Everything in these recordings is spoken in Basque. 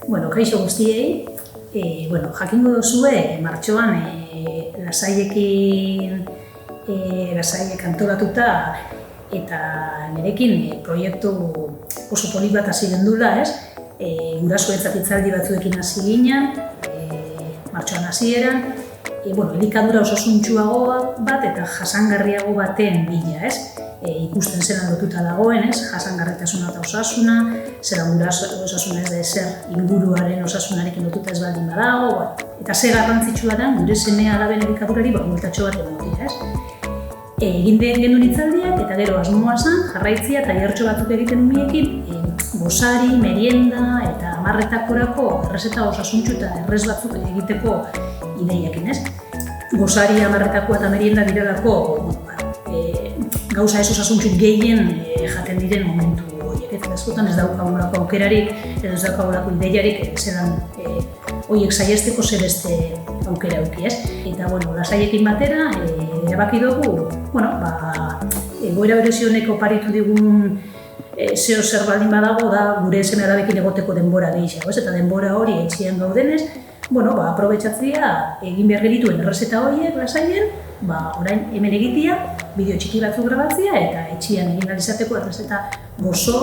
Bueno, kaixo guztiei, jakingo duzue, martxoan lasaiek antolatuta eta nirekin proiektu oso polit bat hasi gendula, ez? Gurasoentzat hitzaldi batzuekin hasi ginen, martxoan hasieran, elikadura osasuntsuago bat eta jasangarriago baten bila, ez? Ikusten zelan lotuta dagoen, ez? Jasangarritasuna eta osasuna, zelan osasuna ez da ezer inguruaren osasunarekin lotuta ez baldin badago, eta ze garrantzitsua da gure seme alaben elikadurari bueltatxo bat egotea, ez? Egin genuen hitzaldiak eta gero asmoa zen jarraitzia eta jartxo batzuk egiten umiekin gosari, merienda eta amarretakorako errezeta osasuntsu eta errez batzuk egiteko ideiakin, ez? Gosari, amarretako eta merienda direlako gauza ez osasuntsu gehien jaten diren momentu horiek. Eta askotan ez daukagulako aukerarik, edo ez daukagulako ideiarik zelan horiek saiesteko zer beste aukera auki, ez? Eta, lasaiekin batera, erabaki dugu, egoera berezi honek oparitu digun zeo zer baldin badago da gure seme alabekin egoteko denbora gehiago, ez? Eta denbora hori etxean gaudenez, aprobetxatzea egin behar genituen errezeta horiek lasaien, orain hemen egitea, bideo txiki batzuk grabatzea eta etxean egin ahal izateko errezeta gozo,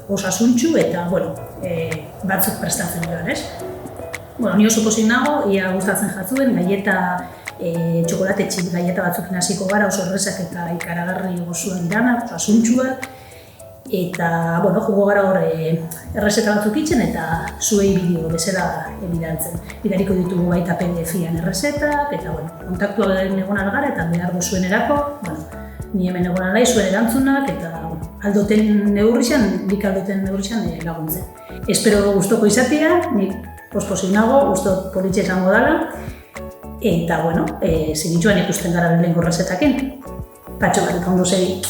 osasuntsu eta, batzuk prestatzen dira, ez? Ni oso pozik nago, ia gustatzen jatzuen, gaieta, txokolate txik gaieta batzuk hasiko gara, oso errezak eta ikaragarri gozoak dira, osasuntsuak. Eta, jugo gara hor errezeta batzuk itzen eta zuei bideo bezala bidaltzen. Bidaliko ditugu baita PDF-ian errezetak, eta, kontaktua egon algara eta behar duzuen erako, ni hemen egon alai zuen erantzunak, eta aldoten neurrixan, nik aldoten neurrixan laguntzen. Espero gustoko izatea, nik pospozik nago, gustot politxe izango dela, eta, zinitxuan ikusten gara lehenko errezetakin. Patxo bat, ondo segi.